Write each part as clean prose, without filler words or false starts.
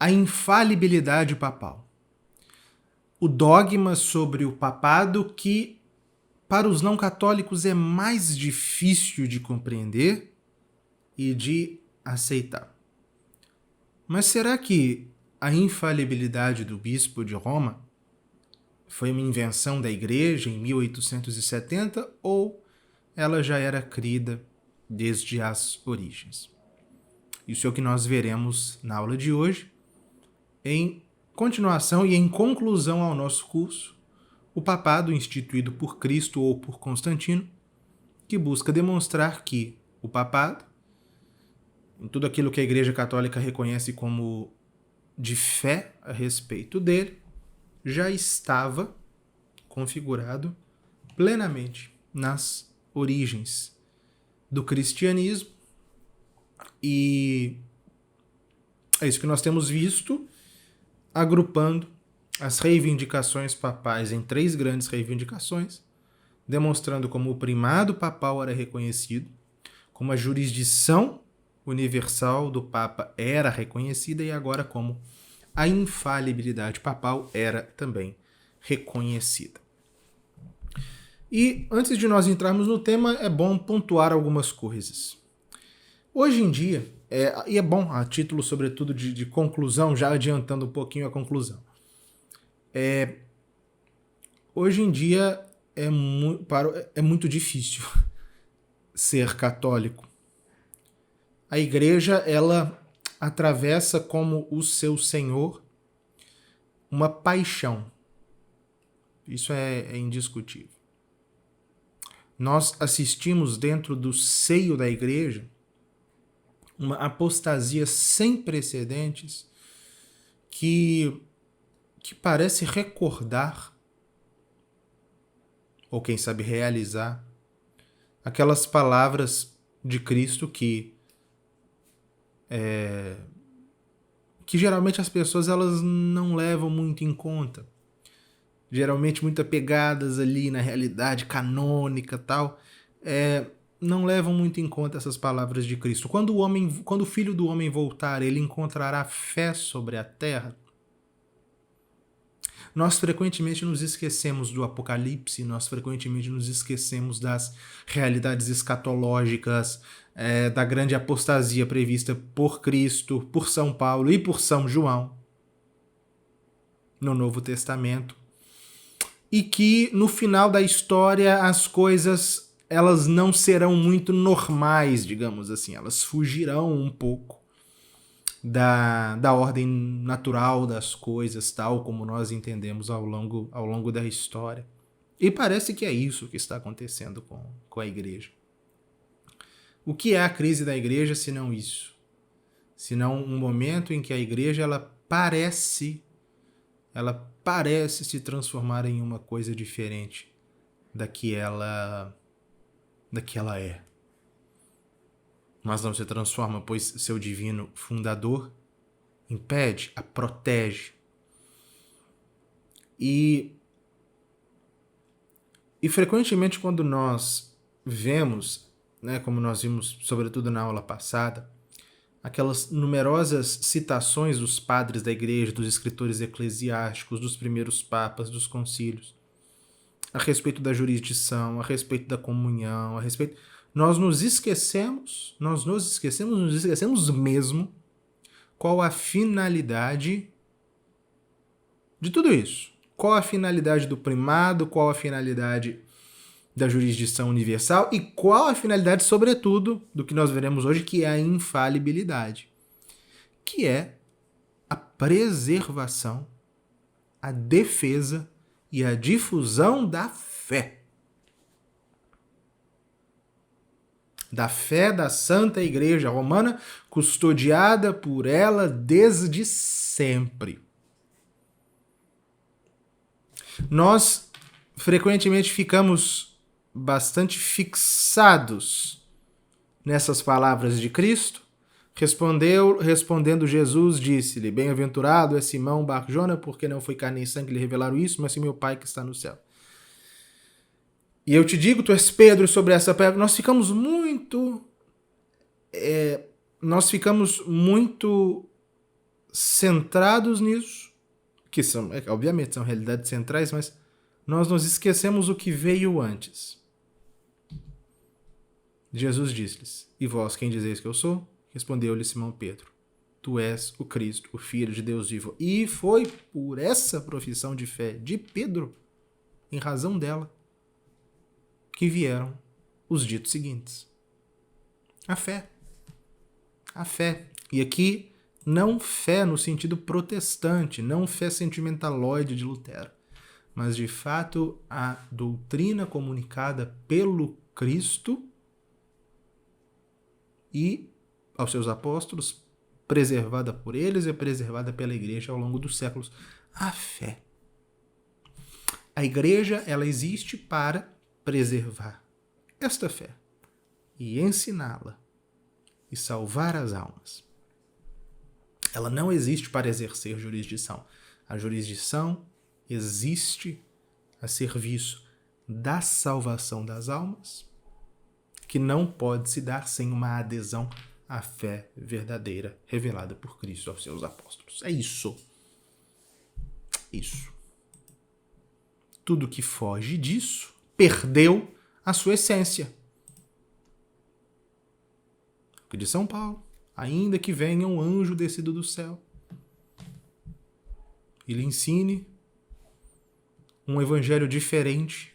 a infalibilidade papal. O dogma sobre o papado que, para os não católicos, é mais difícil de compreender e de aceitar. Mas será que a infalibilidade do bispo de Roma foi uma invenção da Igreja em 1870 ou ela já era crida desde as origens? Isso é o que nós veremos na aula de hoje, em continuação e em conclusão ao nosso curso, o papado instituído por Cristo ou por Constantino, que busca demonstrar que o papado, em tudo aquilo que a Igreja Católica reconhece como de fé a respeito dele, já estava configurado plenamente nas origens do cristianismo. E é isso que nós temos visto, agrupando as reivindicações papais em 3 grandes reivindicações, demonstrando como o primado papal era reconhecido, como a jurisdição universal do Papa era reconhecida e agora como a infalibilidade papal era também reconhecida. E antes de nós entrarmos no tema, é bom pontuar algumas coisas. Hoje em dia, e é bom a título sobretudo de conclusão, já adiantando um pouquinho a conclusão, hoje em dia é muito difícil ser católico. A Igreja, ela atravessa como o seu Senhor uma paixão. Isso é indiscutível. Nós assistimos dentro do seio da Igreja uma apostasia sem precedentes que parece recordar, ou quem sabe realizar, aquelas palavras de Cristo que geralmente as pessoas elas não levam muito em conta. Geralmente muito apegadas ali na realidade canônica e tal, não levam muito em conta essas palavras de Cristo. Quando o Filho do Homem voltar, ele encontrará fé sobre a terra? Nós frequentemente nos esquecemos do Apocalipse, nós frequentemente nos esquecemos das realidades escatológicas, da grande apostasia prevista por Cristo, por São Paulo e por São João no Novo Testamento. E que no final da história as coisas elas não serão muito normais, digamos assim, elas fugirão um pouco da ordem natural das coisas, tal como nós entendemos ao longo da história. E parece que é isso que está acontecendo com a Igreja. O que é a crise da Igreja, senão isso? Senão um momento em que a Igreja ela parece se transformar em uma coisa diferente da que ela é. Mas não se transforma, pois seu divino fundador impede, a protege. E frequentemente quando nós vemos, como nós vimos sobretudo na aula passada, aquelas numerosas citações dos padres da Igreja, dos escritores eclesiásticos, dos primeiros papas, dos concílios, a respeito da jurisdição, a respeito da comunhão, nós nos esquecemos mesmo qual a finalidade de tudo isso. Qual a finalidade do primado, qual a finalidade da jurisdição universal e qual a finalidade, sobretudo, do que nós veremos hoje, que é a infalibilidade, que é a preservação, a defesa e a difusão da fé. Da fé da Santa Igreja Romana, custodiada por ela desde sempre. Nós frequentemente ficamos bastante fixados nessas palavras de Cristo. Respondendo Jesus, disse-lhe: bem-aventurado é Simão Bar-Jona, porque não foi carne e sangue que lhe revelaram isso, mas sim meu Pai que está no céu. E eu te digo, tu és Pedro, sobre essa pedra. Nós ficamos muito centrados nisso, que são, obviamente, são realidades centrais, mas nós nos esquecemos o que veio antes. Jesus disse-lhes: E vós, quem dizeis que eu sou? Respondeu-lhe Simão Pedro: Tu és o Cristo, o Filho de Deus vivo. E foi por essa profissão de fé de Pedro, em razão dela, que vieram os ditos seguintes. A fé. A fé. E aqui, não fé no sentido protestante, não fé sentimentaloide de Lutero, mas de fato a doutrina comunicada pelo Cristo e aos seus apóstolos, preservada por eles e preservada pela igreja ao longo dos séculos. A fé. A igreja, ela existe para preservar esta fé e ensiná-la e salvar as almas. Ela não existe para exercer jurisdição. A jurisdição existe a serviço da salvação das almas, que não pode se dar sem uma adesão à fé verdadeira revelada por Cristo aos seus apóstolos. É isso. Isso. Tudo que foge disso perdeu a sua essência. De São Paulo, ainda que venha um anjo descido do céu e lhe ensine um evangelho diferente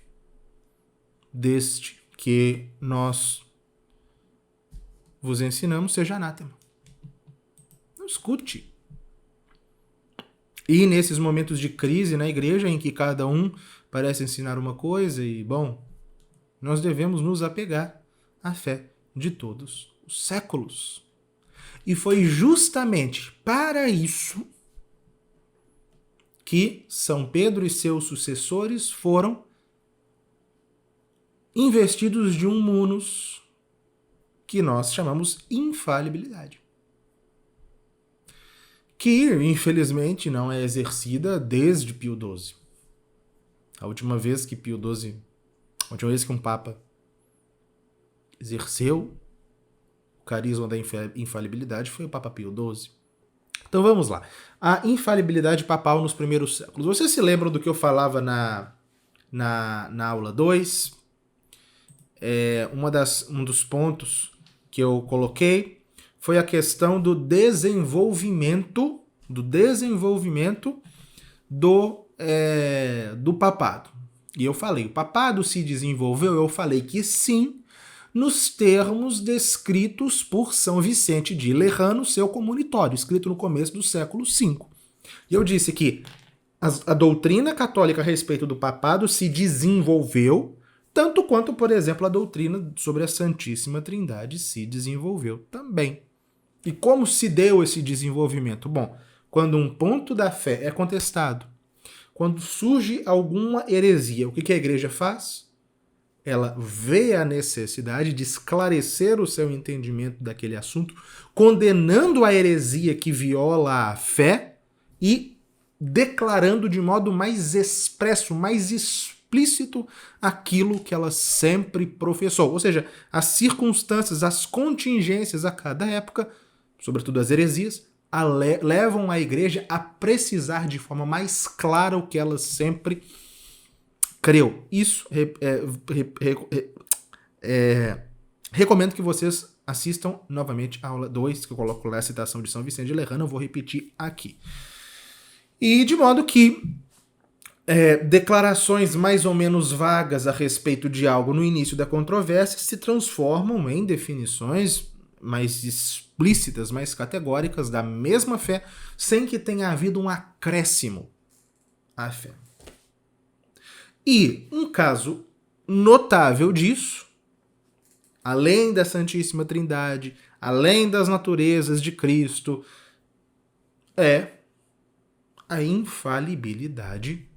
deste que nós vos ensinamos, seja anátema. Não escute. E nesses momentos de crise na igreja, em que cada um parece ensinar uma coisa e, bom, nós devemos nos apegar à fé de todos os séculos. E foi justamente para isso que São Pedro e seus sucessores foram investidos de um munus que nós chamamos infalibilidade. Que, infelizmente, não é exercida desde Pio XII. A última vez que um Papa exerceu o carisma da infalibilidade foi o Papa Pio XII. Então vamos lá. A infalibilidade papal nos primeiros séculos. Vocês se lembram do que eu falava na aula 2? Um dos pontos que eu coloquei foi a questão do desenvolvimento do papado. E eu falei, o papado se desenvolveu, eu falei que sim, nos termos descritos por São Vicente de Lerrano, seu comunitório, escrito no começo do século V. E eu disse que a doutrina católica a respeito do papado se desenvolveu, tanto quanto, por exemplo, a doutrina sobre a Santíssima Trindade se desenvolveu também. E como se deu esse desenvolvimento? Bom, quando um ponto da fé é contestado, quando surge alguma heresia, o que a igreja faz? Ela vê a necessidade de esclarecer o seu entendimento daquele assunto, condenando a heresia que viola a fé e declarando de modo mais expresso, mais explícito aquilo que ela sempre professou. Ou seja, as circunstâncias, as contingências a cada época, sobretudo as heresias, levam a igreja a precisar de forma mais clara o que ela sempre creu. Isso recomendo que vocês assistam novamente a aula 2, que eu coloco lá a citação de São Vicente de Lerrano, eu vou repetir aqui. E de modo que declarações mais ou menos vagas a respeito de algo no início da controvérsia se transformam em definições mais explícitas, mais categóricas da mesma fé, sem que tenha havido um acréscimo à fé. E um caso notável disso, além da Santíssima Trindade, além das naturezas de Cristo, é a infalibilidade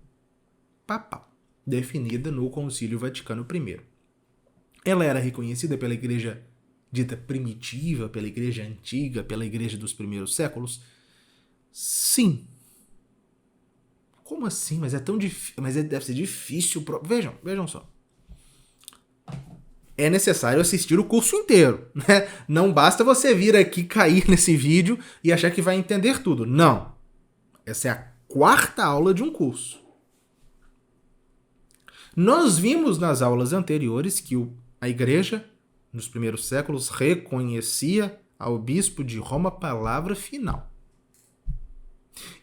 papal, definida no Concílio Vaticano I. Ela era reconhecida pela Igreja dita primitiva, pela Igreja antiga, pela Igreja dos primeiros séculos? Sim. Como assim? Mas é tão difícil. Mas deve ser difícil. Vejam só. é necessário assistir o curso inteiro, né? Não basta você vir aqui cair nesse vídeo e achar que vai entender tudo. Não. Essa é a quarta aula de um curso. Nós vimos nas aulas anteriores que a igreja, nos primeiros séculos, reconhecia ao bispo de Roma palavra final.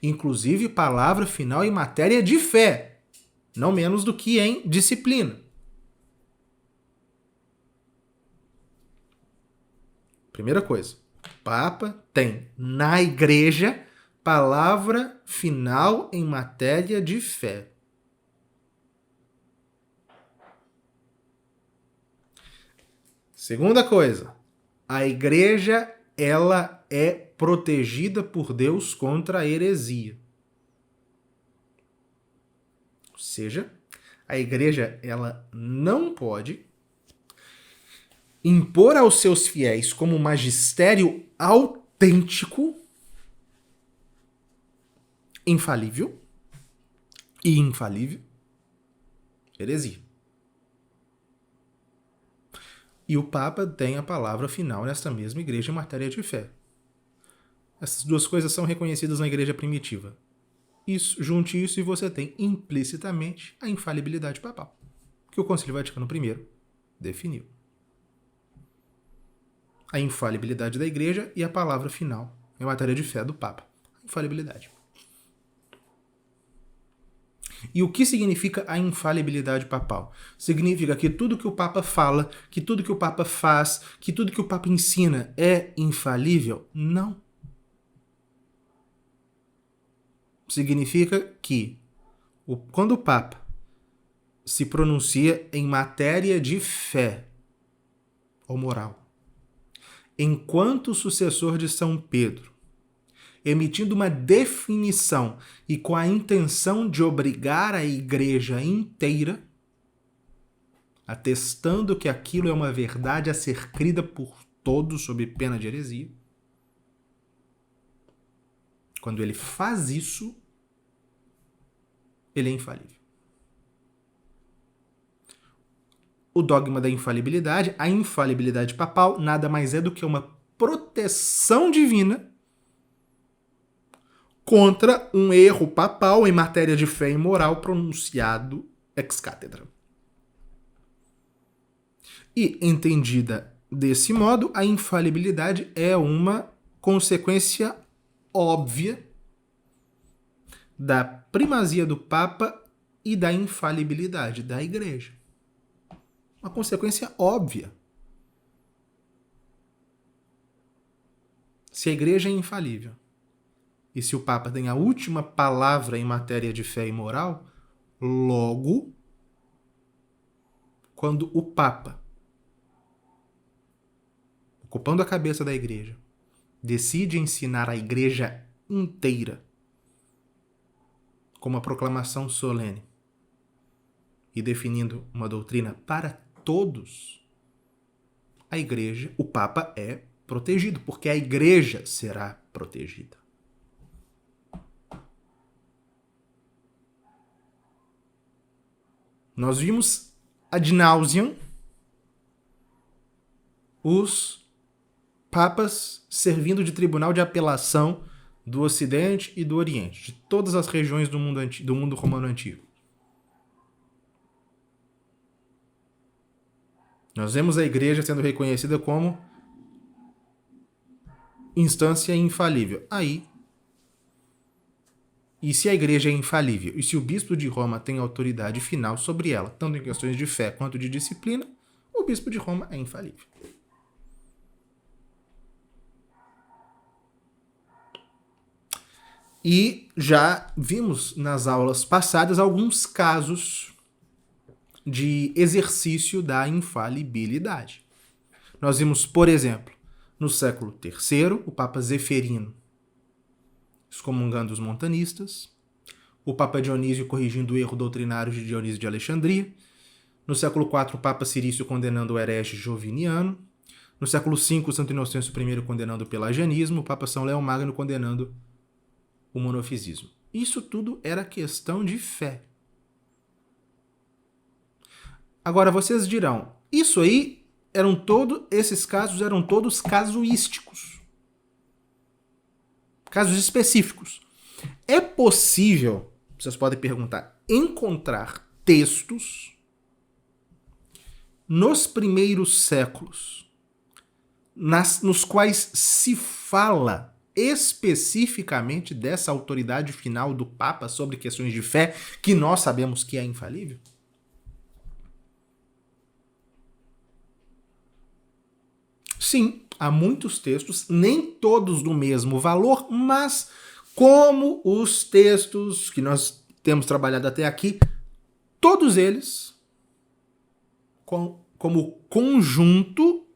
Inclusive palavra final em matéria de fé, não menos do que em disciplina. Primeira coisa, o Papa tem na igreja palavra final em matéria de fé. Segunda coisa, a igreja ela é protegida por Deus contra a heresia. Ou seja, a igreja ela não pode impor aos seus fiéis como magistério autêntico, infalível e infalível heresia. E o Papa tem a palavra final nesta mesma igreja em matéria de fé. Essas duas coisas são reconhecidas na igreja primitiva. Junte isso e você tem implicitamente a infalibilidade papal, que o Concílio Vaticano I definiu. A infalibilidade da igreja e a palavra final em matéria de fé do Papa. A infalibilidade. E o que significa a infalibilidade papal? Significa que tudo que o Papa fala, que tudo que o Papa faz, que tudo que o Papa ensina é infalível? Não. Significa que quando o Papa se pronuncia em matéria de fé ou moral, enquanto sucessor de São Pedro, emitindo uma definição e com a intenção de obrigar a igreja inteira, atestando que aquilo é uma verdade a ser crida por todos sob pena de heresia, quando ele faz isso, ele é infalível. O dogma da infalibilidade, a infalibilidade papal, nada mais é do que uma proteção divina contra um erro papal em matéria de fé e moral pronunciado ex cátedra. E, entendida desse modo, a infalibilidade é uma consequência óbvia da primazia do Papa e da infalibilidade da Igreja. Uma consequência óbvia. Se a Igreja é infalível, e se o Papa tem a última palavra em matéria de fé e moral, logo, quando o Papa, ocupando a cabeça da Igreja, decide ensinar a Igreja inteira com uma proclamação solene e definindo uma doutrina para todos, a Igreja, o Papa é protegido, porque a Igreja será protegida. Nós vimos ad nauseam os papas servindo de tribunal de apelação do Ocidente e do Oriente, de todas as regiões do mundo romano antigo. Nós vemos a Igreja sendo reconhecida como instância infalível. E se a Igreja é infalível, e se o Bispo de Roma tem autoridade final sobre ela, tanto em questões de fé quanto de disciplina, o Bispo de Roma é infalível. E já vimos nas aulas passadas alguns casos de exercício da infalibilidade. Nós vimos, por exemplo, no século III, o Papa Zeferino excomungando os montanistas, o Papa Dionísio corrigindo o erro doutrinário de Dionísio de Alexandria, no século IV, o Papa Cirício condenando o herege Joviniano, no século V, Santo Inocêncio I condenando o pelagianismo, o Papa São Leão Magno condenando o monofisismo. Isso tudo era questão de fé. Agora vocês dirão, isso aí esses casos eram todos casuísticos. Casos específicos. É possível, vocês podem perguntar, encontrar textos nos primeiros séculos nos quais se fala especificamente dessa autoridade final do Papa sobre questões de fé, que nós sabemos que é infalível? Sim, há muitos textos, nem todos do mesmo valor, mas como os textos que nós temos trabalhado até aqui, todos eles, como conjunto,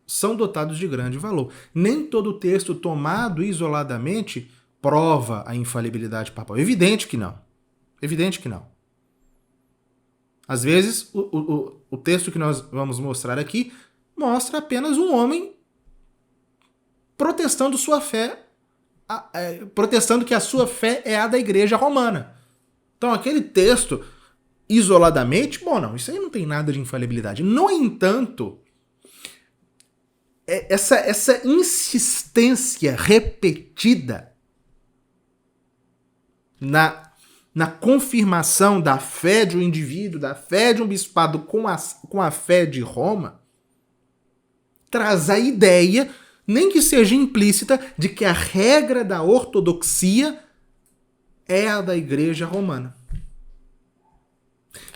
são dotados de grande valor. Nem todo texto tomado isoladamente prova a infalibilidade papal. Evidente que não. Evidente que não. Às vezes, o texto que nós vamos mostrar aqui mostra apenas um homem protestando sua fé, protestando que a sua fé é a da Igreja Romana. Então, aquele texto, isoladamente, bom, não, isso aí não tem nada de infalibilidade. No entanto, essa insistência repetida na confirmação da fé de um indivíduo, da fé de um bispado com a fé de Roma, traz a ideia, nem que seja implícita, de que a regra da ortodoxia é a da Igreja Romana.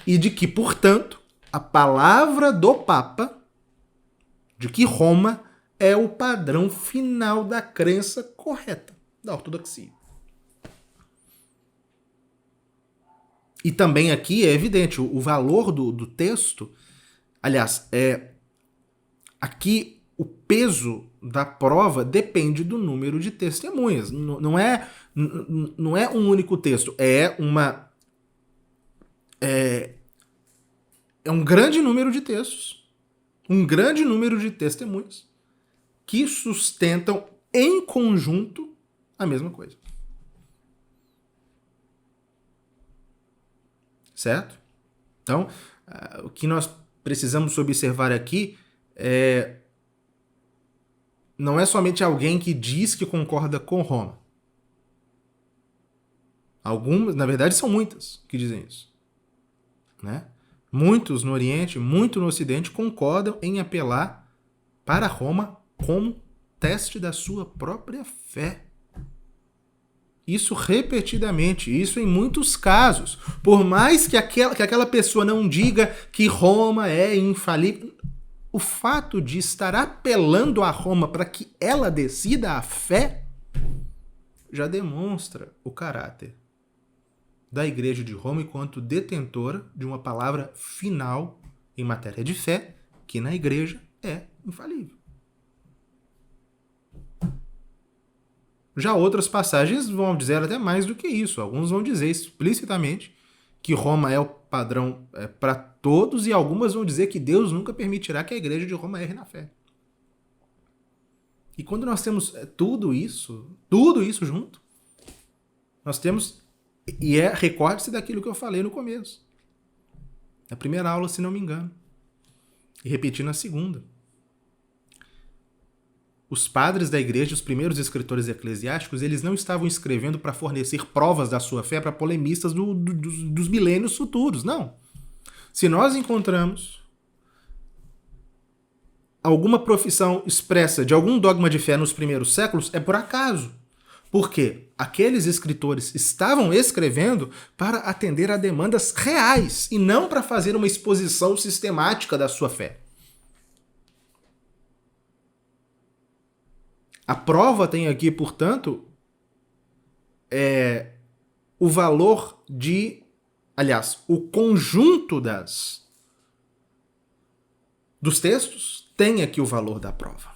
E de que, portanto, a palavra do Papa, de que Roma é o padrão final da crença correta da ortodoxia. E também aqui é evidente o valor do texto. Aliás, aqui o peso da prova depende do número de testemunhas. Não é um único texto, é um grande número de textos, um grande número de testemunhas que sustentam em conjunto a mesma coisa. Certo? Então, o que nós precisamos observar aqui não é somente alguém que diz que concorda com Roma. Algumas, na verdade, são muitas que dizem isso. Né? Muitos no Oriente, muito no Ocidente, concordam em apelar para Roma como teste da sua própria fé. Isso repetidamente, isso em muitos casos. Por mais que aquela pessoa não diga que Roma é infalível, o fato de estar apelando a Roma para que ela decida a fé já demonstra o caráter da Igreja de Roma enquanto detentora de uma palavra final em matéria de fé, que na Igreja é infalível. Já outras passagens vão dizer até mais do que isso. Alguns vão dizer explicitamente que Roma é o padrão para todos, e algumas vão dizer que Deus nunca permitirá que a Igreja de Roma erre na fé. E quando nós temos tudo isso junto, nós temos, recorde-se daquilo que eu falei no começo, na primeira aula, se não me engano, e repeti na segunda. Os padres da igreja, os primeiros escritores eclesiásticos, eles não estavam escrevendo para fornecer provas da sua fé para polemistas dos milênios futuros, não. Se nós encontramos alguma profissão expressa de algum dogma de fé nos primeiros séculos, é por acaso. Porque aqueles escritores estavam escrevendo para atender a demandas reais e não para fazer uma exposição sistemática da sua fé. A prova tem aqui, portanto, o valor o conjunto dos textos tem aqui o valor da prova.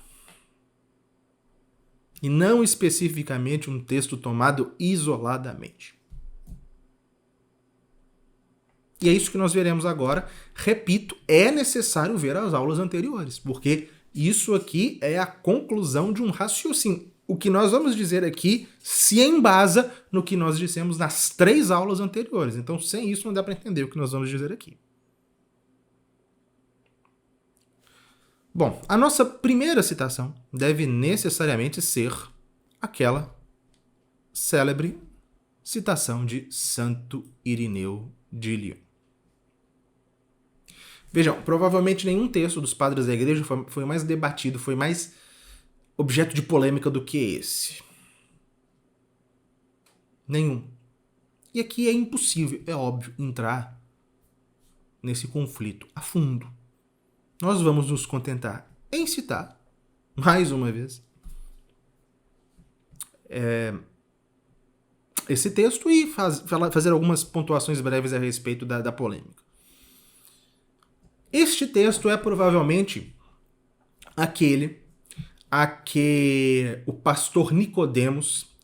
E não especificamente um texto tomado isoladamente. E é isso que nós veremos agora. Repito, é necessário ver as aulas anteriores, porque isso aqui é a conclusão de um raciocínio. O que nós vamos dizer aqui se embasa no que nós dissemos nas 3 aulas anteriores. Então, sem isso, não dá para entender o que nós vamos dizer aqui. Bom, a nossa primeira citação deve necessariamente ser aquela célebre citação de Santo Irineu de Lyon. Vejam, provavelmente nenhum texto dos padres da igreja foi mais debatido, foi mais objeto de polêmica do que esse. Nenhum. E aqui é impossível, é óbvio, entrar nesse conflito a fundo. Nós vamos nos contentar em citar, mais uma vez, esse texto e fazer algumas pontuações breves a respeito da polêmica. Este texto é provavelmente aquele a que o pastor Nicodemos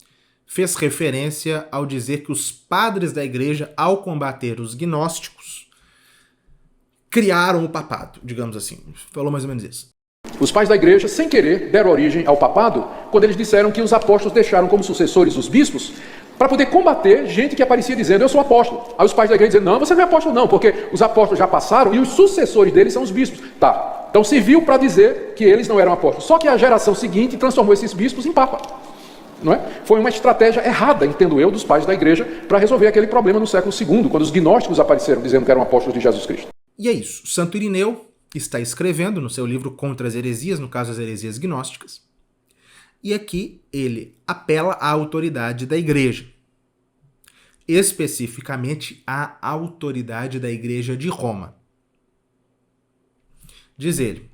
fez referência ao dizer que os padres da igreja, ao combater os gnósticos, criaram o papado, digamos assim. Falou mais ou menos isso. Os pais da igreja, sem querer, deram origem ao papado quando eles disseram que os apóstolos deixaram como sucessores os bispos para poder combater gente que aparecia dizendo, eu sou apóstolo. Aí os pais da igreja dizendo, não, você não é apóstolo não, porque os apóstolos já passaram e os sucessores deles são os bispos. Tá, então serviu para dizer que eles não eram apóstolos. Só que a geração seguinte transformou esses bispos em papa. Não é? Foi uma estratégia errada, entendo eu, dos pais da igreja para resolver aquele problema no século II, quando os gnósticos apareceram dizendo que eram apóstolos de Jesus Cristo. E é isso. Santo Irineu está escrevendo no seu livro Contra as Heresias, no caso as heresias gnósticas, e aqui ele apela à autoridade da igreja, especificamente à autoridade da igreja de Roma. Diz ele,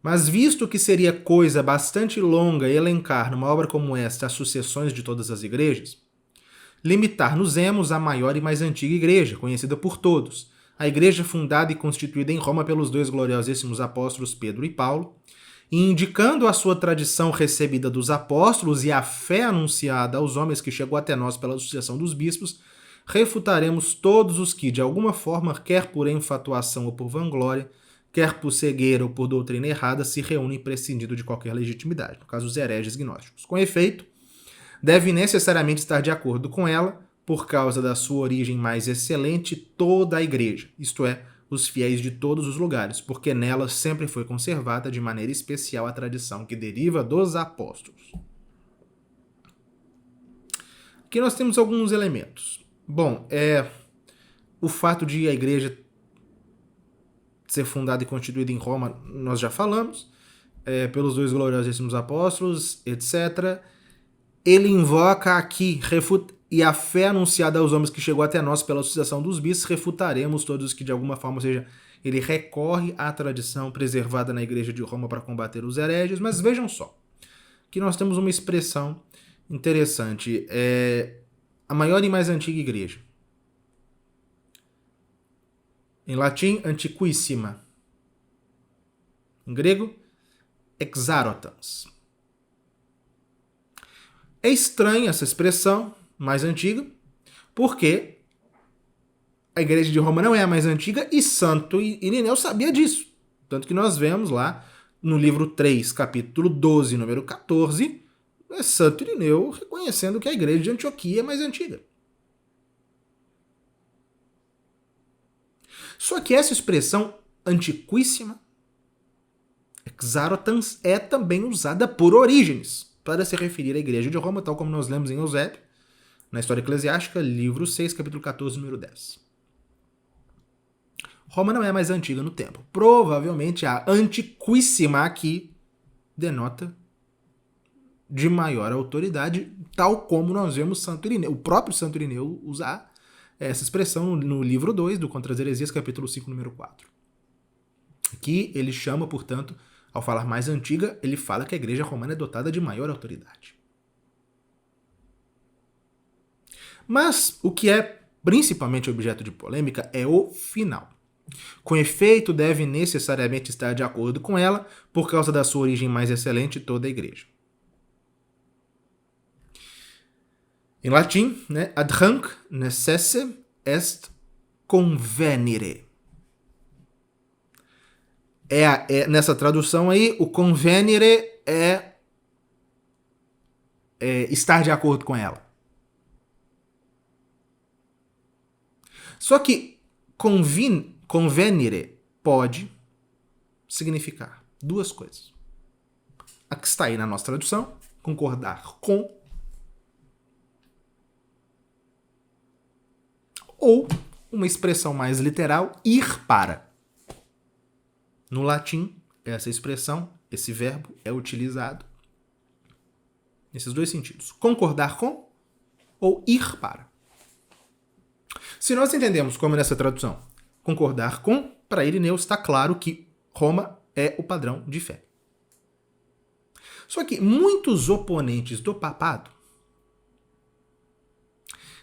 mas visto que seria coisa bastante longa elencar numa obra como esta as sucessões de todas as igrejas, limitar-nos-emos à maior e mais antiga igreja, conhecida por todos, a igreja fundada e constituída em Roma pelos dois gloriosíssimos apóstolos Pedro e Paulo, e indicando a sua tradição recebida dos apóstolos e a fé anunciada aos homens que chegou até nós pela sucessão dos bispos, refutaremos todos os que, de alguma forma, quer por enfatuação ou por vanglória, quer por cegueira ou por doutrina errada, se reúnem prescindindo de qualquer legitimidade, no caso os hereges gnósticos. Com efeito, deve necessariamente estar de acordo com ela, por causa da sua origem mais excelente, toda a igreja, isto é, os fiéis de todos os lugares, porque nela sempre foi conservada de maneira especial a tradição que deriva dos apóstolos. Aqui nós temos alguns elementos. Bom, o fato de a igreja ser fundada e constituída em Roma, nós já falamos, pelos dois gloriosíssimos apóstolos, etc. Ele invoca aqui, e a fé anunciada aos homens que chegou até nós pela sucessão dos bispos, refutaremos todos os que de alguma forma, ou seja, ele recorre à tradição preservada na igreja de Roma para combater os hereges, mas vejam só, que nós temos uma expressão interessante, a maior e mais antiga igreja. Em latim, antiquissima. Em grego, exarotans. É estranha essa expressão, mais antiga, porque a igreja de Roma não é a mais antiga e Santo Irineu sabia disso. Tanto que nós vemos lá no livro 3, capítulo 12, número 14, Santo Irineu reconhecendo que a igreja de Antioquia é mais antiga. Só que essa expressão antiquíssima, exarotans, é também usada por Orígenes para se referir à igreja de Roma, tal como nós lemos em Eusébio, na História Eclesiástica, livro 6, capítulo 14, número 10. Roma não é mais antiga no tempo. Provavelmente a antiquíssima aqui denota de maior autoridade, tal como nós vemos Santo Irineu, o próprio Santo Irineu usar essa expressão no livro 2 do Contra as Heresias, capítulo 5, número 4. Aqui ele chama, portanto, ao falar mais antiga, ele fala que a igreja romana é dotada de maior autoridade. Mas o que é principalmente objeto de polêmica é o final. Com efeito, deve necessariamente estar de acordo com ela, por causa da sua origem mais excelente, toda a igreja. Em latim, né, ad hanc necesse est convenire. Nessa tradução aí, o convenire é estar de acordo com ela. Só que convenire pode significar duas coisas. A que está aí na nossa tradução, concordar com, ou uma expressão mais literal, ir para. No latim, essa expressão, esse verbo é utilizado nesses dois sentidos. Concordar com ou ir para. Se nós entendemos como nessa tradução, concordar com, para Irineu está claro que Roma é o padrão de fé. Só que muitos oponentes do papado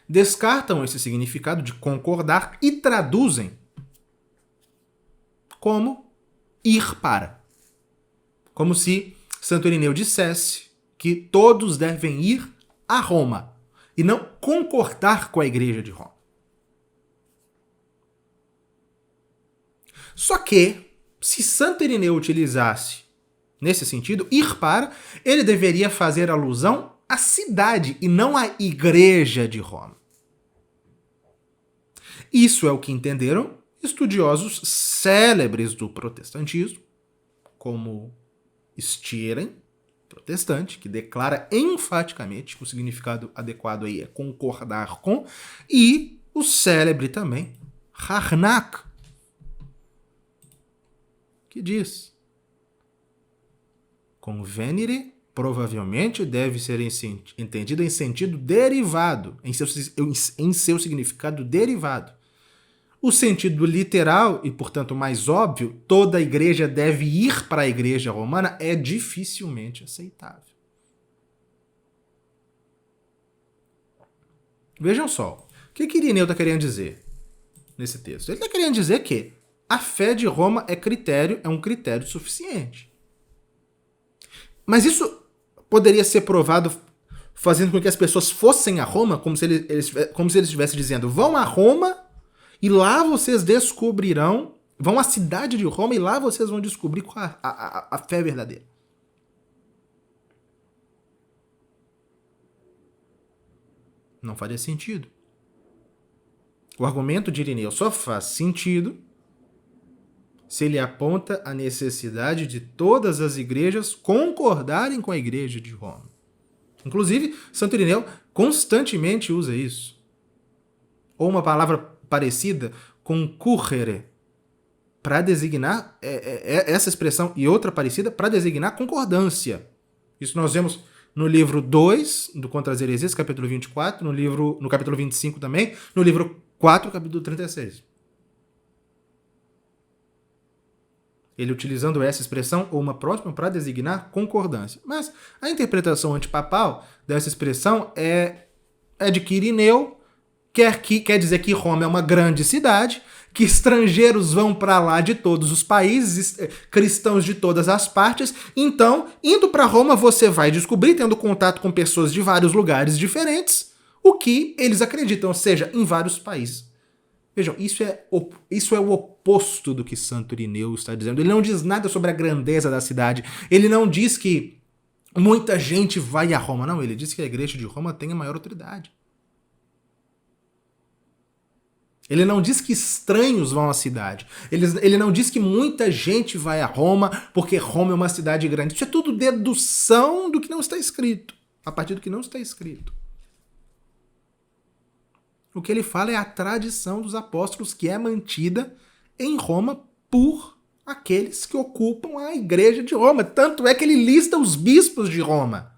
descartam esse significado de concordar e traduzem como ir para. Como se Santo Irineu dissesse que todos devem ir a Roma e não concordar com a Igreja de Roma. Só que, se Santo Irineu utilizasse nesse sentido, ir para, ele deveria fazer alusão à cidade e não à Igreja de Roma. Isso é o que entenderam estudiosos célebres do protestantismo, como Stieren, protestante, que declara enfaticamente que o significado adequado aí é concordar com, e o célebre também Harnack, que diz: convenire provavelmente deve ser entendido em sentido derivado, em seu significado derivado. O sentido literal, e portanto mais óbvio, toda a igreja deve ir para a igreja romana, é dificilmente aceitável. Vejam só, o que Irineu está querendo dizer nesse texto? Ele está querendo dizer que a fé de Roma é um critério suficiente. Mas isso poderia ser provado fazendo com que as pessoas fossem a Roma, como se eles estivessem dizendo: vão a Roma e lá vocês descobrirão, vão à cidade de Roma e lá vocês vão descobrir qual a fé verdadeira. Não faria sentido. O argumento de Irineu só faz sentido se ele aponta a necessidade de todas as igrejas concordarem com a igreja de Roma. Inclusive, Santo Irineu constantemente usa isso. Ou uma palavra parecida com currere, para designar essa expressão, e outra parecida para designar concordância. Isso nós vemos no livro 2 do Contra as Heresias, capítulo 24, no capítulo 25 também, no livro 4, capítulo 36. Ele utilizando essa expressão ou uma próxima para designar concordância. Mas a interpretação antipapal dessa expressão é de que Irineu quer dizer que Roma é uma grande cidade, que estrangeiros vão para lá de todos os países, cristãos de todas as partes. Então, indo para Roma, você vai descobrir, tendo contato com pessoas de vários lugares diferentes, o que eles acreditam, ou seja, em vários países. Vejam, isso é o oposto do que Santo Irineu está dizendo. Ele não diz nada sobre a grandeza da cidade. Ele não diz que muita gente vai a Roma. Não, ele diz que a igreja de Roma tem a maior autoridade. Ele não diz que estranhos vão à cidade. Ele não diz que muita gente vai a Roma porque Roma é uma cidade grande. Isso é tudo dedução do que não está escrito. A partir do que não está escrito. O que ele fala é a tradição dos apóstolos que é mantida em Roma por aqueles que ocupam a igreja de Roma. Tanto é que ele lista os bispos de Roma.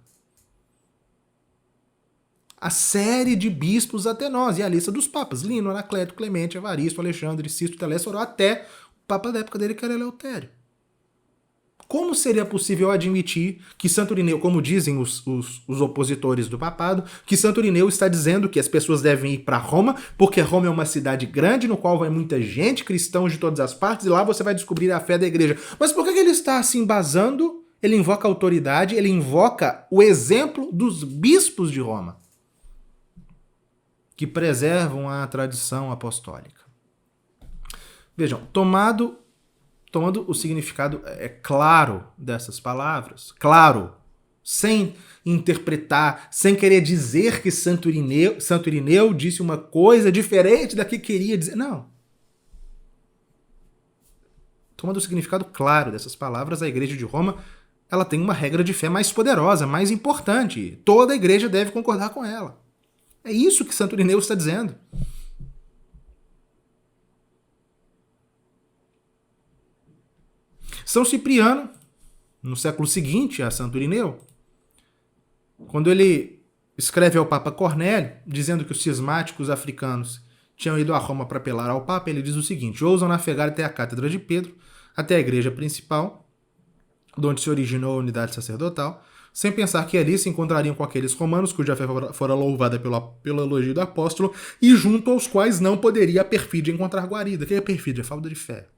A série de bispos até nós. E a lista dos papas. Lino, Anacleto, Clemente, Evaristo, Alexandre, Cisto, Telésforo, até o papa da época dele, que era Eleutério. Como seria possível admitir que Santo Irineu, como dizem os opositores do papado, que Santo Irineu está dizendo que as pessoas devem ir para Roma, porque Roma é uma cidade grande, no qual vai muita gente, cristãos de todas as partes, e lá você vai descobrir a fé da igreja. Mas por que ele está se embasando? Ele invoca a autoridade, ele invoca o exemplo dos bispos de Roma, que preservam a tradição apostólica. Vejam, tomando o significado claro dessas palavras, claro, sem interpretar, sem querer dizer que Santo Irineu disse uma coisa diferente da que queria dizer. Não. tomando o significado claro dessas palavras, a Igreja de Roma ela tem uma regra de fé mais poderosa, mais importante. Toda a igreja deve concordar com ela. É isso que Santo Irineu está dizendo. São Cipriano, no século seguinte a Santo Irineu, quando ele escreve ao Papa Cornélio, dizendo que os cismáticos africanos tinham ido a Roma para apelar ao Papa, ele diz o seguinte: ousam navegar até a Cátedra de Pedro, até a igreja principal, de onde se originou a unidade sacerdotal, sem pensar que ali se encontrariam com aqueles romanos cuja fé fora louvada pelo elogio do apóstolo e junto aos quais não poderia a perfídia encontrar guarida. O que é perfídia? É falta de fé.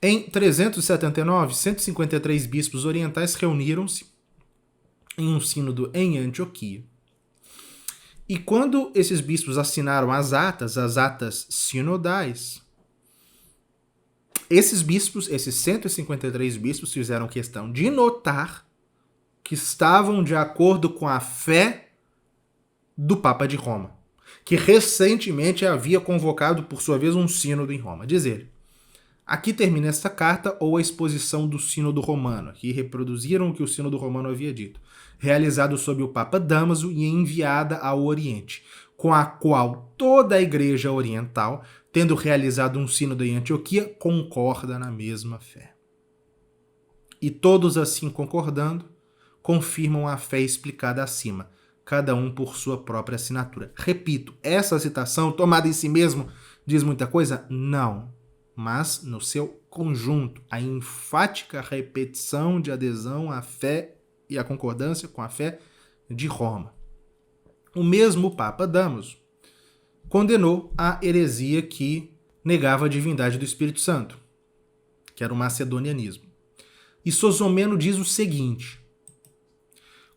Em 379, 153 bispos orientais reuniram-se em um sínodo em Antioquia. E quando esses bispos assinaram as atas sinodais, esses 153 bispos, fizeram questão de notar que estavam de acordo com a fé do Papa de Roma, que recentemente havia convocado, por sua vez, um sínodo em Roma. Diz ele: aqui termina esta carta ou a exposição do Sínodo Romano. Aqui reproduziram o que o Sínodo Romano havia dito. Realizado sob o Papa Dámaso e enviada ao Oriente, com a qual toda a Igreja Oriental, tendo realizado um sínodo em Antioquia, concorda na mesma fé. E todos assim concordando, confirmam a fé explicada acima, cada um por sua própria assinatura. Repito, essa citação, tomada em si mesmo, diz muita coisa? Não. Mas, no seu conjunto, a enfática repetição de adesão à fé e a concordância com a fé de Roma. O mesmo Papa Dámaso condenou a heresia que negava a divindade do Espírito Santo, que era o macedonianismo. E Sosomeno diz o seguinte: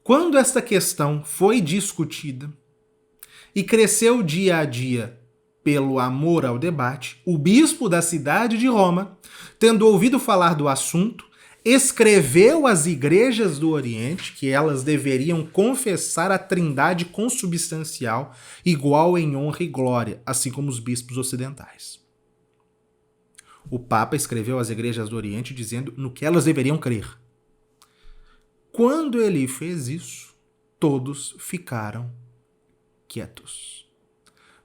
quando esta questão foi discutida e cresceu dia a dia pelo amor ao debate, o bispo da cidade de Roma, tendo ouvido falar do assunto, escreveu às igrejas do Oriente que elas deveriam confessar a trindade consubstancial, igual em honra e glória, assim como os bispos ocidentais. O Papa escreveu às igrejas do Oriente dizendo no que elas deveriam crer. Quando ele fez isso, todos ficaram quietos,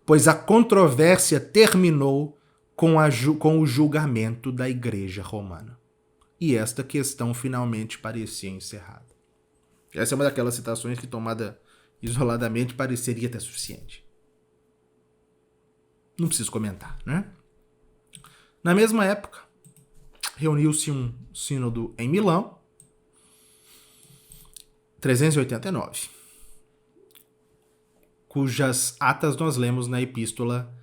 pois a controvérsia terminou com o julgamento da Igreja Romana. E esta questão finalmente parecia encerrada. Essa é uma daquelas citações que, tomada isoladamente, pareceria até suficiente. Não preciso comentar, né? Na mesma época, reuniu-se um sínodo em Milão, 389, cujas atas nós lemos na Epístola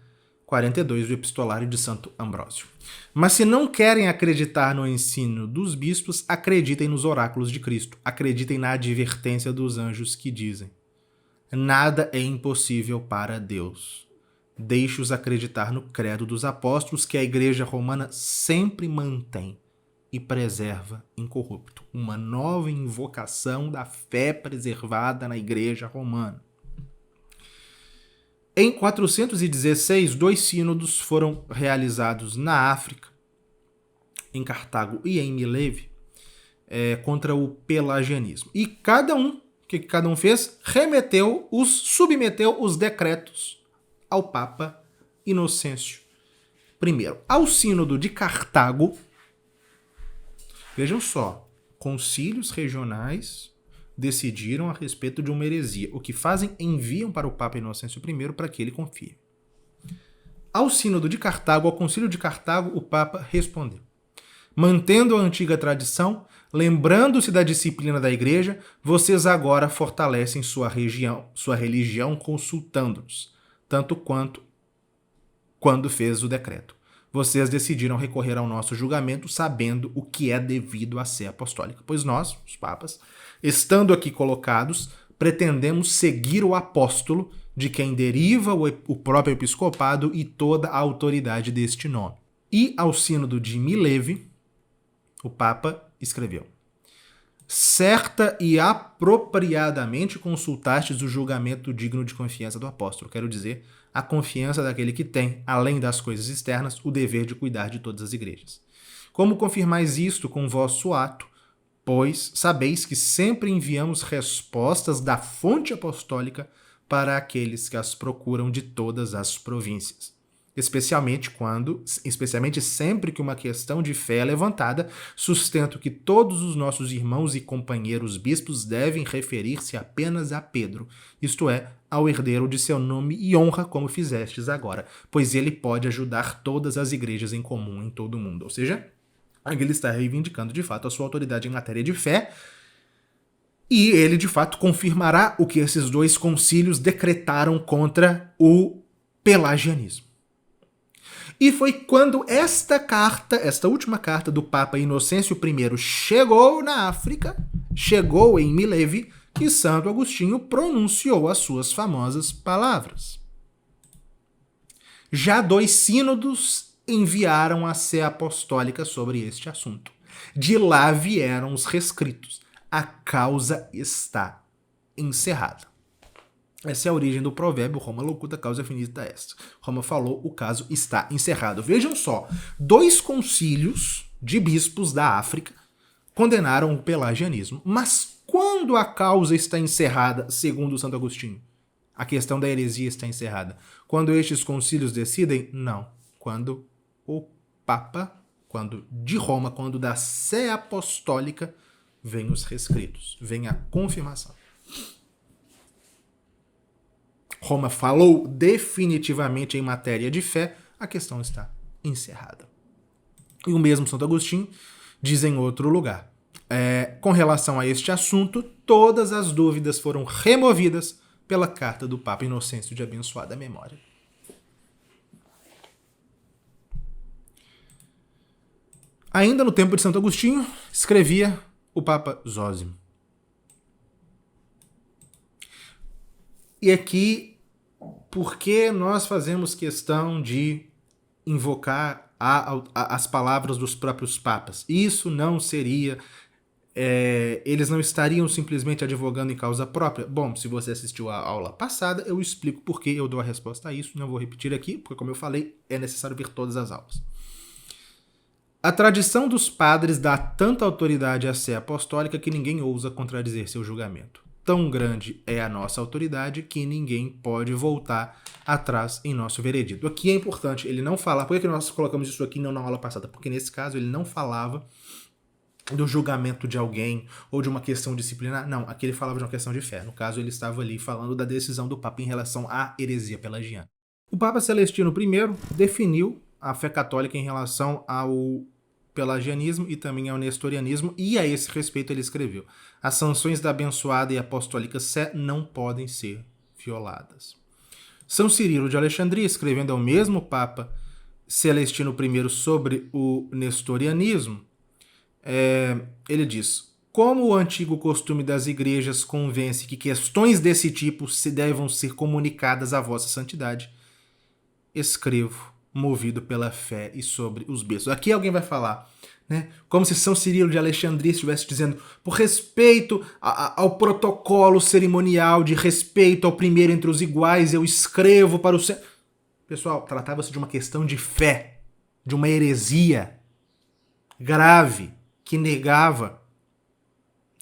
42 do Epistolário de Santo Ambrósio. Mas se não querem acreditar no ensino dos bispos, acreditem nos oráculos de Cristo. Acreditem na advertência dos anjos que dizem: nada é impossível para Deus. Deixe-os acreditar no credo dos apóstolos que a Igreja Romana sempre mantém e preserva incorrupto. Uma nova invocação da fé preservada na Igreja Romana. Em 416, 2 sínodos foram realizados na África, em Cartago e em Mileve, contra o pelagianismo. E cada um, o que cada um fez? Submeteu os decretos ao Papa Inocêncio I. Ao sínodo de Cartago, vejam só, concílios regionais decidiram a respeito de uma heresia. O que fazem? Enviam para o Papa Inocêncio I para que ele confie. Ao sínodo de Cartago, ao concílio de Cartago, o Papa respondeu: mantendo a antiga tradição, lembrando-se da disciplina da Igreja, vocês agora fortalecem sua religião consultando-nos, tanto quanto quando fez o decreto. Vocês decidiram recorrer ao nosso julgamento sabendo o que é devido à sé apostólica, pois nós, os papas, estando aqui colocados, pretendemos seguir o apóstolo de quem deriva o próprio episcopado e toda a autoridade deste nome. E ao sínodo de Mileve, o Papa escreveu: certa e apropriadamente consultastes o julgamento digno de confiança do apóstolo. Quero dizer, a confiança daquele que tem, além das coisas externas, o dever de cuidar de todas as igrejas. Como confirmais isto com vosso ato? Pois sabeis que sempre enviamos respostas da fonte apostólica para aqueles que as procuram de todas as províncias. Especialmente sempre que uma questão de fé é levantada, sustento que todos os nossos irmãos e companheiros bispos devem referir-se apenas a Pedro, isto é, ao herdeiro de seu nome e honra, como fizestes agora, pois ele pode ajudar todas as igrejas em comum em todo o mundo. Ou seja, ele está reivindicando de fato a sua autoridade em matéria de fé, e ele de fato confirmará o que esses dois concílios decretaram contra o pelagianismo. E foi quando esta última carta do Papa Inocêncio I chegou na África, chegou em Mileve, que Santo Agostinho pronunciou as suas famosas palavras. Já 2 sínodos enviaram a sé apostólica sobre este assunto. De lá vieram os rescritos. A causa está encerrada. Essa é a origem do provérbio Roma locuta causa finita est. Roma falou, o caso está encerrado. Vejam só, 2 concílios de bispos da África condenaram o pelagianismo. Mas quando a causa está encerrada, segundo Santo Agostinho? A questão da heresia está encerrada. Quando estes concílios decidem? Não. Quando o Papa, quando de Roma, quando da sé apostólica, vem os rescritos, vem a confirmação. Roma falou definitivamente em matéria de fé, a questão está encerrada. E o mesmo Santo Agostinho diz em outro lugar. Com relação a este assunto, todas as dúvidas foram removidas pela carta do Papa Inocêncio de abençoada memória. Ainda no tempo de Santo Agostinho, escrevia o Papa Zósimo. E aqui, por que nós fazemos questão de invocar as palavras dos próprios papas? Isso não seria... eles não estariam simplesmente advogando em causa própria? Bom, se você assistiu à aula passada, eu explico por que eu dou a resposta a isso. Não vou repetir aqui, porque como eu falei, é necessário ver todas as aulas. A tradição dos padres dá tanta autoridade à sé apostólica que ninguém ousa contradizer seu julgamento. Tão grande é a nossa autoridade que ninguém pode voltar atrás em nosso veredito. Aqui é importante, ele não fala... Por que nós colocamos isso aqui não na aula passada? Porque nesse caso ele não falava do julgamento de alguém ou de uma questão disciplinar. Não, aqui ele falava de uma questão de fé. No caso, ele estava ali falando da decisão do Papa em relação à heresia pelagiana. O Papa Celestino I definiu a fé católica em relação ao pelagianismo e também ao nestorianismo, e a esse respeito ele escreveu: as sanções da abençoada e apostólica sé não podem ser violadas. São Cirilo de Alexandria, escrevendo ao mesmo Papa Celestino I sobre o nestorianismo, ele diz: como o antigo costume das igrejas convence que questões desse tipo se devam ser comunicadas à vossa santidade, escrevo movido pela fé e sobre os bispos. Aqui alguém vai falar, né? Como se São Cirilo de Alexandria estivesse dizendo, por respeito ao protocolo cerimonial, de respeito ao primeiro entre os iguais, eu escrevo para o... Pessoal, tratava-se de uma questão de fé, de uma heresia grave que negava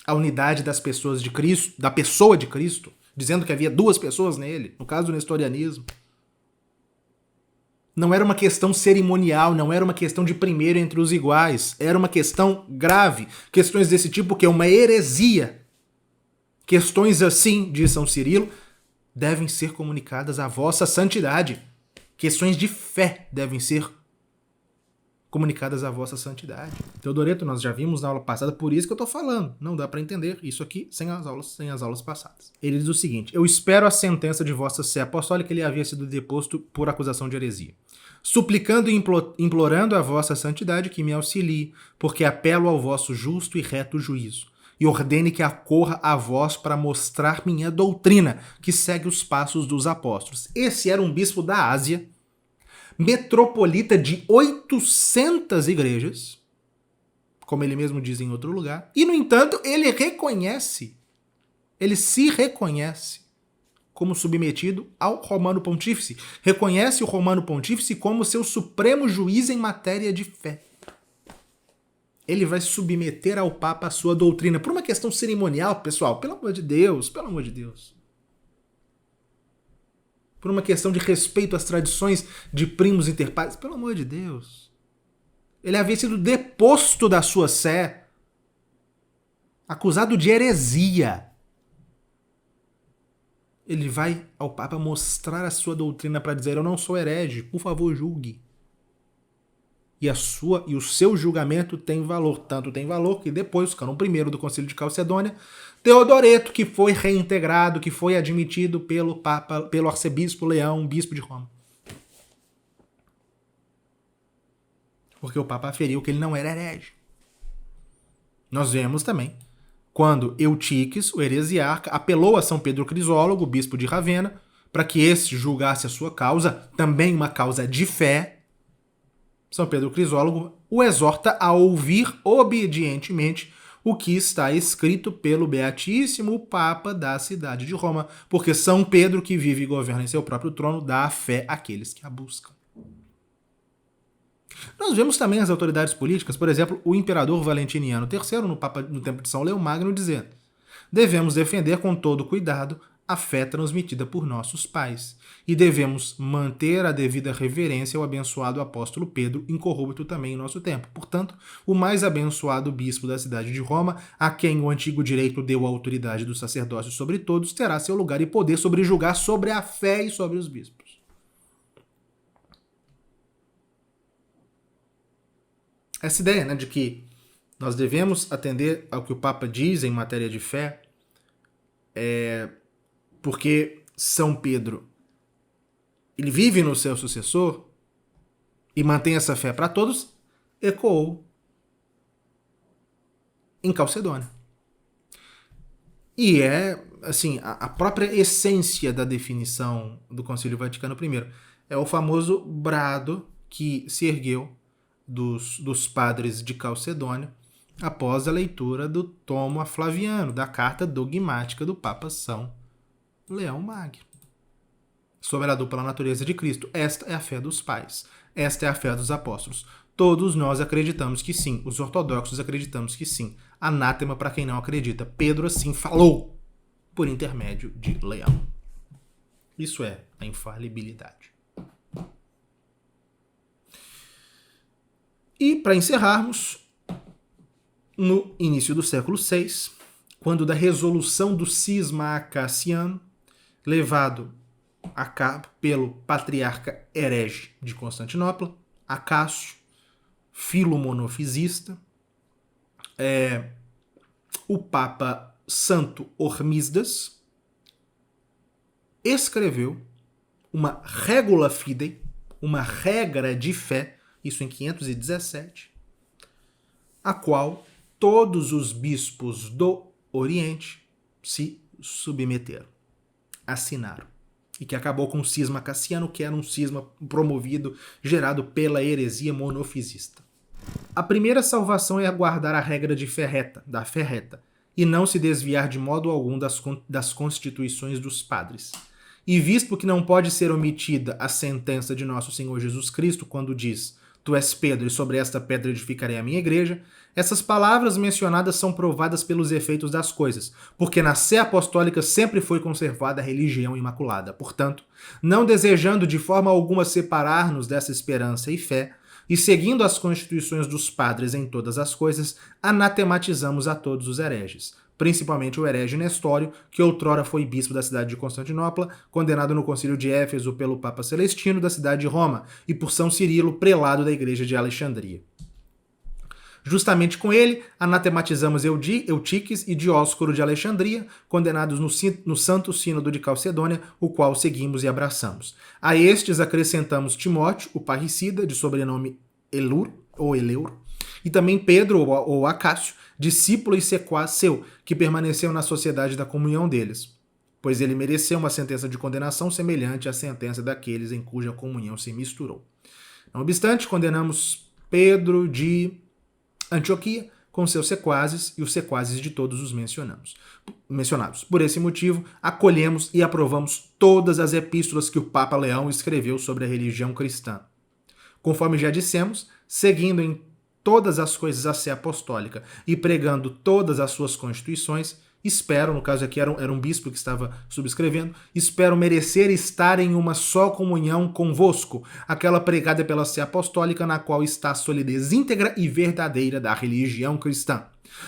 a unidade das pessoas de Cristo, da pessoa de Cristo, dizendo que havia 2 pessoas nele, no caso do nestorianismo. Não era uma questão cerimonial, não era uma questão de primeiro entre os iguais. Era uma questão grave. Questões desse tipo que é uma heresia. Questões assim, diz São Cirilo, devem ser comunicadas à vossa santidade. Questões de fé devem ser comunicadas à vossa santidade. Teodoreto, nós já vimos na aula passada, por isso que eu estou falando. Não dá para entender isso aqui sem as aulas passadas. Ele diz o seguinte: eu espero a sentença de vossa sé apostólica, ele havia sido deposto por acusação de heresia. Suplicando e implorando a vossa santidade que me auxilie, porque apelo ao vosso justo e reto juízo, e ordene que acorra a vós para mostrar minha doutrina, que segue os passos dos apóstolos. Esse era um bispo da Ásia, metropolita de 800 igrejas, como ele mesmo diz em outro lugar. E, no entanto, ele se reconhece como submetido ao Romano Pontífice. Reconhece o Romano Pontífice como seu supremo juiz em matéria de fé. Ele vai submeter ao Papa a sua doutrina. Por uma questão cerimonial, pessoal, pelo amor de Deus, pelo amor de Deus. Por uma questão de respeito às tradições de primos interpares, pelo amor de Deus. Ele havia sido deposto da sua sé, acusado de heresia. Ele vai ao Papa mostrar a sua doutrina para dizer: eu não sou herege, por favor, julgue. E o seu julgamento tem valor. Tanto tem valor que depois, Cânon I do Concílio de Calcedônia, Teodoreto, que foi reintegrado, que foi admitido pelo Papa, pelo arcebispo Leão, bispo de Roma. Porque o Papa aferiu que ele não era herege. Nós vemos também quando Eutiques, o heresiarca, apelou a São Pedro Crisólogo, bispo de Ravenna, para que este julgasse a sua causa, também uma causa de fé. São Pedro Crisólogo o exorta a ouvir obedientemente o que está escrito pelo Beatíssimo Papa da cidade de Roma, porque São Pedro, que vive e governa em seu próprio trono, dá a fé àqueles que a buscam. Nós vemos também as autoridades políticas, por exemplo, o imperador Valentiniano III, no tempo de São Leão Magno, dizendo: devemos defender com todo cuidado a fé transmitida por nossos pais, e devemos manter a devida reverência ao abençoado apóstolo Pedro, incorrupto também em nosso tempo. Portanto, o mais abençoado bispo da cidade de Roma, a quem o antigo direito deu a autoridade do sacerdócio sobre todos, terá seu lugar e poder sobrejulgar sobre a fé e sobre os bispos. Essa ideia, né, de que nós devemos atender ao que o Papa diz em matéria de fé, porque São Pedro, ele vive no seu sucessor e mantém essa fé para todos, ecoou em Calcedônia. E assim, a própria essência da definição do Concílio Vaticano I. É o famoso brado que se ergueu dos padres de Calcedônia após a leitura do Tomo a Flaviano, da carta dogmática do Papa São Leão Magno, sobre a dupla natureza de Cristo. Esta é a fé dos pais, esta é a fé dos apóstolos. Todos nós acreditamos que sim, os ortodoxos acreditamos que sim. Anátema para quem não acredita. Pedro assim falou, por intermédio de Leão. Isso é a infalibilidade. E, para encerrarmos, no início do século VI, quando da resolução do cisma acaciano, levado a cabo pelo patriarca herege de Constantinopla, Acácio, filomonofisista, o Papa Santo Hormisdas escreveu uma regula fidei, uma regra de fé, isso em 517, a qual todos os bispos do Oriente se submeteram, assinaram, e que acabou com o cisma cassiano, que era um cisma promovido, gerado pela heresia monofisista. A primeira salvação é aguardar a regra de fé reta, da fé reta, e não se desviar de modo algum das constituições dos padres. E visto que não pode ser omitida a sentença de nosso Senhor Jesus Cristo quando diz: Tu és Pedro, e sobre esta pedra edificarei a minha igreja, essas palavras mencionadas são provadas pelos efeitos das coisas, porque na sé apostólica sempre foi conservada a religião imaculada. Portanto, não desejando de forma alguma separar-nos dessa esperança e fé, e seguindo as constituições dos padres em todas as coisas, anatematizamos a todos os hereges, principalmente o herege Nestório, que outrora foi bispo da cidade de Constantinopla, condenado no concílio de Éfeso pelo Papa Celestino da cidade de Roma, e por São Cirilo, prelado da igreja de Alexandria. Justamente com ele, anatematizamos Eutiques e Dióscoro de Alexandria, condenados no Santo Sínodo de Calcedônia, o qual seguimos e abraçamos. A estes acrescentamos Timóteo, o parricida, de sobrenome Eleur, e também Pedro, ou Acácio, discípulo e sequaz seu, que permaneceu na sociedade da comunhão deles, pois ele mereceu uma sentença de condenação semelhante à sentença daqueles em cuja comunhão se misturou. Não obstante, condenamos Pedro de Antioquia, com seus sequazes e os sequazes de todos os mencionados. Por esse motivo, acolhemos e aprovamos todas as epístolas que o Papa Leão escreveu sobre a religião cristã. Conforme já dissemos, seguindo em todas as coisas a sé apostólica e pregando todas as suas constituições, espero, no caso aqui era um bispo que estava subscrevendo, espero merecer estar em uma só comunhão convosco, aquela pregada pela sé apostólica na qual está a solidez íntegra e verdadeira da religião cristã.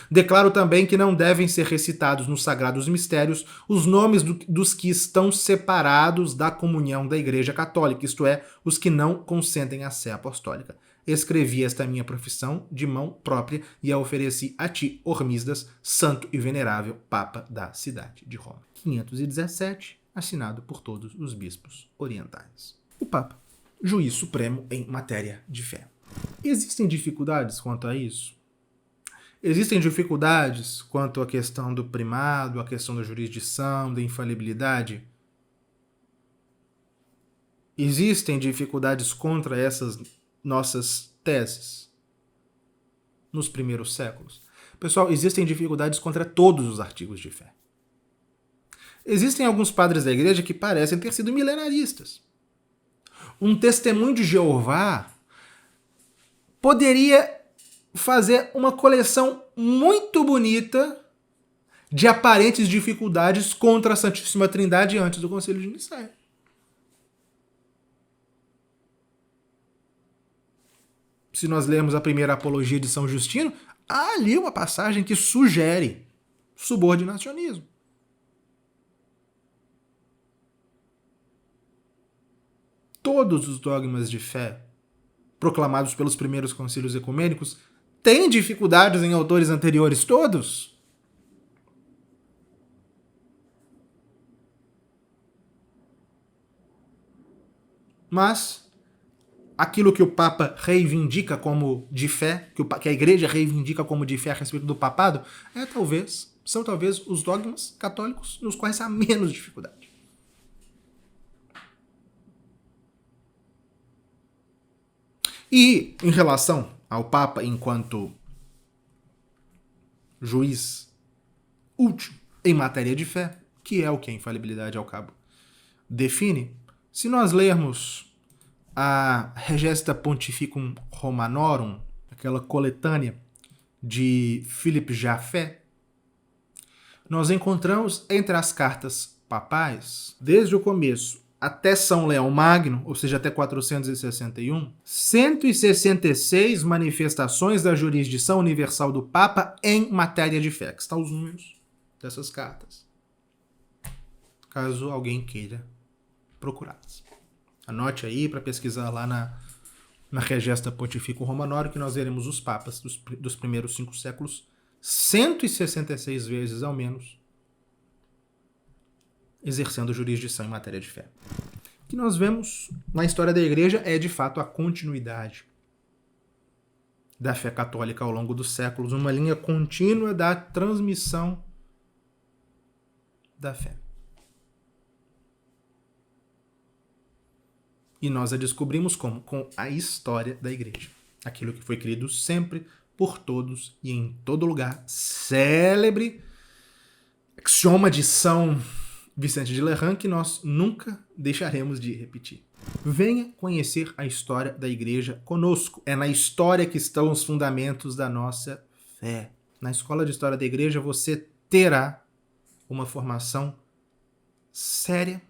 Declaro também que não devem ser recitados nos sagrados mistérios os nomes dos que estão separados da comunhão da Igreja Católica, isto é, os que não consentem a sé apostólica. Escrevi esta minha profissão de mão própria e a ofereci a ti, Hormisdas, santo e venerável Papa da cidade de Roma. 517, assinado por todos os bispos orientais. O Papa, juiz supremo em matéria de fé. Existem dificuldades quanto a isso? Existem dificuldades quanto à questão do primado, à questão da jurisdição, da infalibilidade? Existem dificuldades contra essas nossas teses nos primeiros séculos? Pessoal, existem dificuldades contra todos os artigos de fé. Existem alguns padres da igreja que parecem ter sido milenaristas. Um testemunho de Jeová poderia fazer uma coleção muito bonita de aparentes dificuldades contra a Santíssima Trindade antes do Concílio de Nicéia. Se nós lermos a primeira apologia de São Justino, há ali uma passagem que sugere subordinacionismo. Todos os dogmas de fé proclamados pelos primeiros concílios ecumênicos têm dificuldades em autores anteriores, todos. Mas aquilo que o Papa reivindica como de fé, que a Igreja reivindica como de fé a respeito do papado, são talvez os dogmas católicos nos quais há menos dificuldade. E em relação ao Papa enquanto juiz último em matéria de fé, que é o que a infalibilidade ao cabo define, se nós lermos a Regesta Pontificum Romanorum, aquela coletânea de Philippe Jaffé, nós encontramos entre as cartas papais, desde o começo até São Leão Magno, ou seja, até 461, 166 manifestações da jurisdição universal do Papa em matéria de fé. Aqui estão os números dessas cartas, caso alguém queira procurá-las. Anote aí para pesquisar lá na Regesta Pontificum Romanorum, que nós veremos os papas dos primeiros 5 séculos 166 vezes, ao menos, exercendo jurisdição em matéria de fé. O que nós vemos na história da Igreja é, de fato, a continuidade da fé católica ao longo dos séculos, uma linha contínua da transmissão da fé. E nós a descobrimos como? Com a história da Igreja. Aquilo que foi crido sempre, por todos e em todo lugar. Célebre axioma de São Vicente de Lerran que nós nunca deixaremos de repetir. Venha conhecer a história da Igreja conosco. É na história que estão os fundamentos da nossa fé. Na Escola de História da Igreja você terá uma formação séria,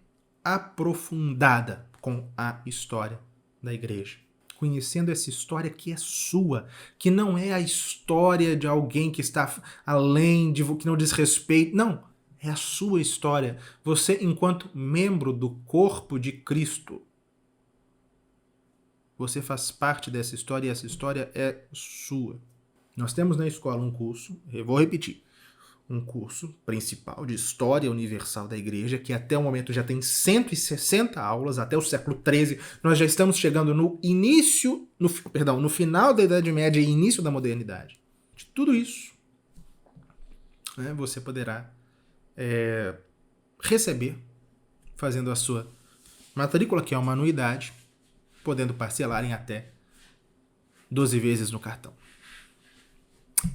aprofundada com a história da Igreja. Conhecendo essa história que é sua, que não é a história de alguém que está além, que não diz respeito. Não, é a sua história. Você, enquanto membro do corpo de Cristo, você faz parte dessa história e essa história é sua. Nós temos na escola um curso, eu vou repetir, um curso principal de História Universal da Igreja, que até o momento já tem 160 aulas, até o século XIII. Nós já estamos chegando no final da Idade Média e início da Modernidade. De tudo isso, né, você poderá receber, fazendo a sua matrícula, que é uma anuidade, podendo parcelar em até 12 vezes no cartão.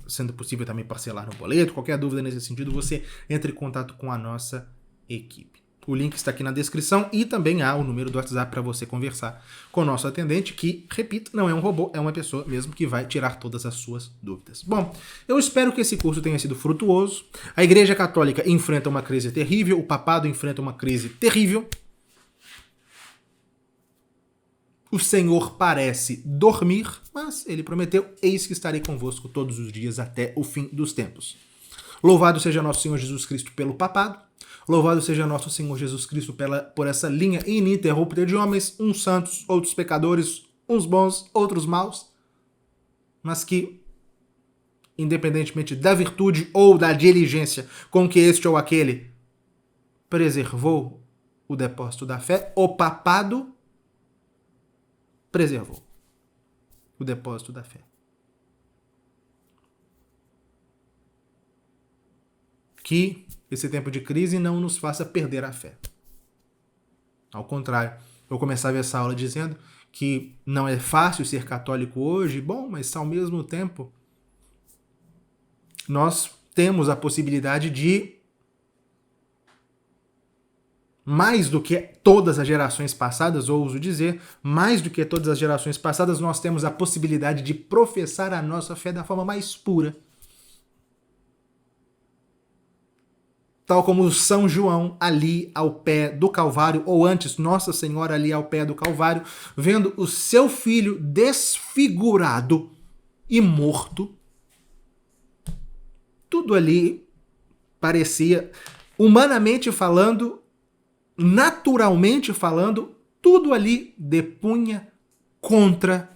sendo possível também parcelar no boleto. Qualquer dúvida nesse sentido, você entre em contato com a nossa equipe. O link está aqui na descrição e também há o número do WhatsApp para você conversar com o nosso atendente, que, repito, não é um robô, é uma pessoa mesmo que vai tirar todas as suas dúvidas. Bom, eu espero que esse curso tenha sido frutuoso. A Igreja Católica enfrenta uma crise terrível, o papado enfrenta uma crise terrível. O Senhor parece dormir, mas ele prometeu: eis que estarei convosco todos os dias até o fim dos tempos. Louvado seja nosso Senhor Jesus Cristo pelo papado. Louvado seja nosso Senhor Jesus Cristo por essa linha ininterrupta de homens, uns santos, outros pecadores, uns bons, outros maus, mas que, independentemente da virtude ou da diligência com que este ou aquele preservou o depósito da fé, o papado preservou o depósito da fé. Que esse tempo de crise não nos faça perder a fé. Ao contrário, eu começava essa aula dizendo que não é fácil ser católico hoje, bom, mas ao mesmo tempo nós temos a possibilidade de, mais do que todas as gerações passadas, ouso dizer, mais do que todas as gerações passadas, nós temos a possibilidade de professar a nossa fé da forma mais pura. Tal como São João ali ao pé do Calvário, ou antes Nossa Senhora ali ao pé do Calvário, vendo o seu filho desfigurado e morto. Tudo ali parecia, humanamente falando, naturalmente falando, tudo ali depunha contra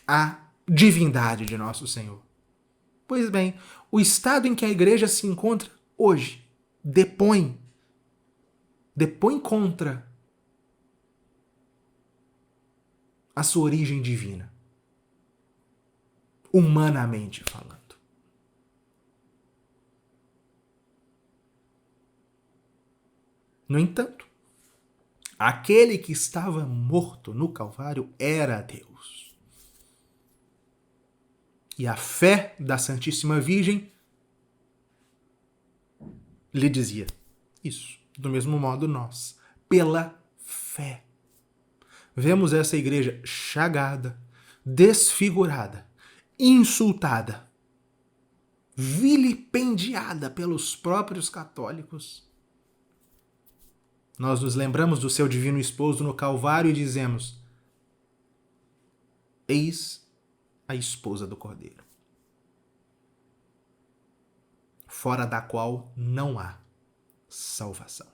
a divindade de nosso Senhor. Pois bem, o estado em que a igreja se encontra hoje depõe contra a sua origem divina, humanamente falando. No entanto, aquele que estava morto no Calvário era Deus. E a fé da Santíssima Virgem lhe dizia isso. Do mesmo modo nós, pela fé, vemos essa igreja chagada, desfigurada, insultada, vilipendiada pelos próprios católicos. Nós nos lembramos do seu divino esposo no Calvário e dizemos: eis a esposa do Cordeiro, fora da qual não há salvação.